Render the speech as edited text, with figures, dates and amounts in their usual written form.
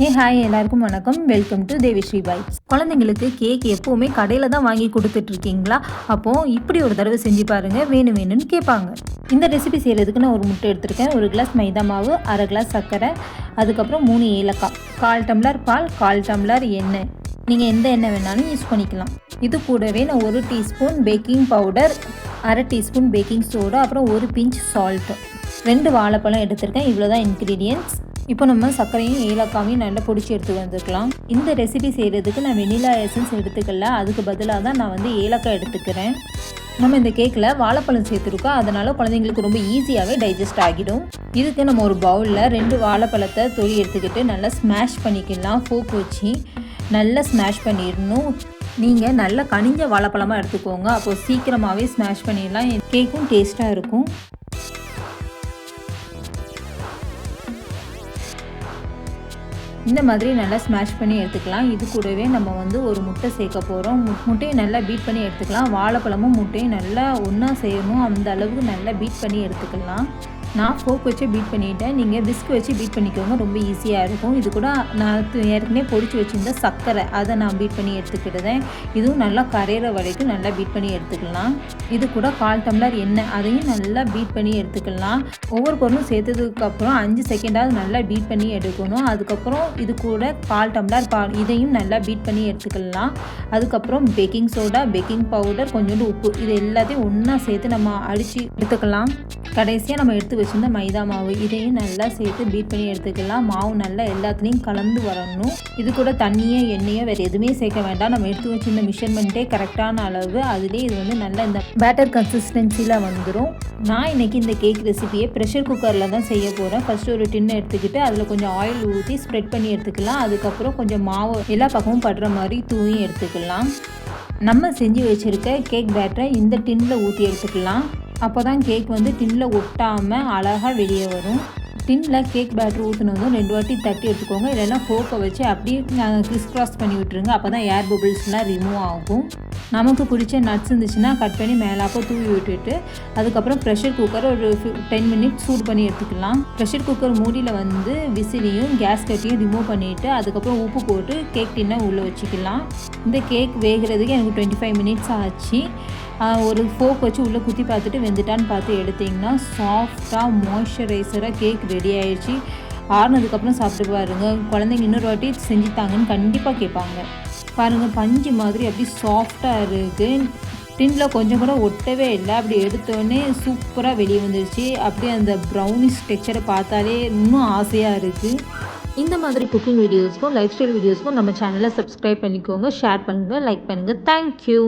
Hi எல்லாருக்கும் வணக்கம். Welcome to Devisri bites. குழந்தைங்களுக்கு கேக் எப்போவுமே கடையில் தான் வாங்கி கொடுத்துட்ருக்கீங்களா? அப்போது இப்படி ஒரு தடவை செஞ்சு பாருங்கள், வேணும்னு கேட்பாங்க. இந்த ரெசிபி செய்கிறதுக்கு நான் ஒரு முட்டை எடுத்திருக்கேன், 1 கிளாஸ் மைதா மாவு, 1/2 கிளாஸ் சர்க்கரை, அதுக்கப்புறம் 3 ஏலக்காய், 1/4 டம்ளர் பால், 1/4 டம்ளர் எண்ணெய். நீங்கள் எந்த எண்ணெய் வேணாலும் யூஸ் பண்ணிக்கலாம். இது கூடவே நான் 1 teaspoon baking powder, 1/2 teaspoon baking soda, அப்புறம் 1 பிஞ்ச் சால்ட்டு, 2 வாழைப்பழம் எடுத்திருக்கேன். இவ்வளோ தான் இன்க்ரீடியன்ட்ஸ். இப்போ நம்ம சர்க்கரையும் ஏலக்காவையும் நல்லா பிடிச்சி எடுத்து வந்துக்கலாம். இந்த ரெசிபி செய்கிறதுக்கு நான் வெனிலா எசன்ஸ் எடுத்துக்கல, அதுக்கு பதிலாக தான் நான் ஏலக்காய் எடுத்துக்கிறேன். நம்ம இந்த கேக்கில் வாழைப்பழம் சேர்த்துருக்கோம், அதனால் குழந்தைங்களுக்கு ரொம்ப ஈஸியாகவே டைஜஸ்ட் ஆகிடும். இதுக்கு நம்ம ஒரு பவுலில் 2 வாழைப்பழத்தை தொலி எடுத்துக்கிட்டு நல்லா ஸ்மாஷ் பண்ணிக்கலாம். ஃபோக் வச்சு நல்லா ஸ்மாஷ் பண்ணிடணும். நீங்கள் நல்லா கனிஞ்ச வாழைப்பழமாக எடுத்துக்கோங்க, அப்போது சீக்கிரமாகவே ஸ்மாஷ் பண்ணிடலாம். கேக்கும் டேஸ்ட்டாக இருக்கும். இந்த மாதிரி நல்லா ஸ்மாஷ் பண்ணி எடுத்துக்கலாம். இது கூடவே நம்ம ஒரு முட்டை சேர்க்க போகிறோம். முட்டையை நல்லா பீட் பண்ணி எடுத்துக்கலாம். வாழைப்பழமும் முட்டையும் நல்லா ஒன்றா செய்யணும், அந்த அளவுக்கு நல்லா பீட் பண்ணி எடுத்துக்கலாம். நான் ஃபோக் வச்சு பீட் பண்ணிவிட்டேன், நீங்கள் விஸ்க் வச்சு பீட் பண்ணிக்கோங்க, ரொம்ப ஈஸியாக இருக்கும். இது கூட நான் ஏற்கனவே பொடிச்சு வச்சுருந்த சர்க்கரை, அதை நான் பீட் பண்ணி எடுத்துக்கிட்டேன். இதுவும் நல்லா கரையிற வரைக்கும் நல்லா பீட் பண்ணி எடுத்துக்கலாம். இது கூட 1/4 டம்ளர் எண்ணெய், அதையும் நல்லா பீட் பண்ணி எடுத்துக்கலாம். ஒவ்வொரு பொருளும் சேர்த்ததுக்கப்புறம் 5 செகண்டாவது நல்லா பீட் பண்ணி எடுக்கணும். அதுக்கப்புறம் இது கூட 1/4 டம்ளர் பால், இதையும் நல்லா பீட் பண்ணி எடுத்துக்கலாம். அதுக்கப்புறம் பேக்கிங் சோடா, பேக்கிங் பவுடர், கொஞ்சோண்டு உப்பு, இது எல்லாத்தையும் ஒன்றா சேர்த்து நம்ம அடித்து எடுத்துக்கலாம். கடைசியாக நம்ம எடுத்து வச்சுருந்த மைதா மாவு, இதையும் நல்லா சேர்த்து பீட் பண்ணி எடுத்துக்கலாம். மாவு நல்லா எல்லாத்துலேயும் கலந்து வரணும். இது கூட தண்ணியோ எண்ணெயோ வேறு எதுவுமே சேர்க்க வேண்டாம். நம்ம எடுத்து வச்சுருந்த மெஷர்மெண்ட்டே கரெக்டான அளவு, அதுலேயே இது நல்லா இந்த பேட்டர் கன்சிஸ்டன்சியில் வந்துடும். நான் இன்றைக்கி இந்த கேக் ரெசிபியை ப்ரெஷர் குக்கரில் தான் செய்ய போகிறேன். ஃபஸ்ட்டு ஒரு டின்னை எடுத்துக்கிட்டு அதில் கொஞ்சம் ஆயில் ஊற்றி ஸ்ப்ரெட் பண்ணி எடுத்துக்கலாம். அதுக்கப்புறம் கொஞ்சம் மாவு எல்லா பக்கமும் படுற மாதிரி தூவி எடுத்துக்கலாம். நம்ம செஞ்சு வச்சுருக்க கேக் பேட்டரை இந்த டின்னில் ஊற்றி எடுத்துக்கலாம். அப்போ தான் கேக் டின்னில் ஒட்டாமல் அழகாக வெளியே வரும். டின்னில் கேக் பேட்டர் ஊற்றினதும் 2 வாட்டி தட்டி எடுத்துக்கோங்க, இல்லைன்னா ஃபோக்கை வச்சு அப்படியே கிறிஸ் பண்ணி விட்டுருங்க. அப்போ தான் ஏர் பபிள்ஸ்லாம் ரிமூவ் ஆகும். நமக்கு பிடிச்ச நட்ஸ் இருந்துச்சுன்னா கட் பண்ணி மேலாப்போ தூவி விட்டுட்டு அதுக்கப்புறம் ப்ரெஷர் குக்கர் ஒரு 10 மினிட்ஸ் சூடு பண்ணி எடுத்துக்கலாம். ப்ரெஷர் குக்கர் மூடியில் விசிலையும் கேஸ் கட்டியும் ரிமூவ் பண்ணிவிட்டு அதுக்கப்புறம் உப்பு போட்டு கேக் டின்னை உள்ளே வச்சுக்கலாம். இந்த கேக் வேகிறதுக்கு எனக்கு 25 மினிட்ஸ் ஆச்சு. ஒரு ஃபோக் வச்சு உள்ளே குத்தி பார்த்துட்டு வெந்துட்டான்னு பார்த்து எடுத்திங்கன்னா சாஃப்டாக மாய்ஸ்சரைசராக கேக் ரெடி ஆகிடுச்சு. ஆறுனதுக்கப்புறம் சாப்பிட்டு பாருங்கள், குழந்தைங்க இன்னொரு வாட்டி செஞ்சுட்டாங்கன்னு கண்டிப்பாக கேட்பாங்க. பாருங்கள், பஞ்சு மாதிரி அப்படி சாஃப்டாக இருக்குது. டின்னில் கொஞ்சம் கூட ஒட்டவே இல்லை. அப்படி எடுத்தோடனே சூப்பராக வெளியே வந்துடுச்சு. அப்படியே அந்த ப்ரௌனிஷ் டெக்ஸ்சரை பார்த்தாலே இன்னும் ஆசையாக இருக்குது. இந்த மாதிரி குக்கிங் வீடியோஸ்க்கும் லைஃப் ஸ்டைல் வீடியோஸ்க்கும் நம்ம சேனலை சப்ஸ்கிரைப் பண்ணிக்கோங்க, ஷேர் பண்ணுங்கள், லைக் பண்ணுங்கள். தேங்க்யூ.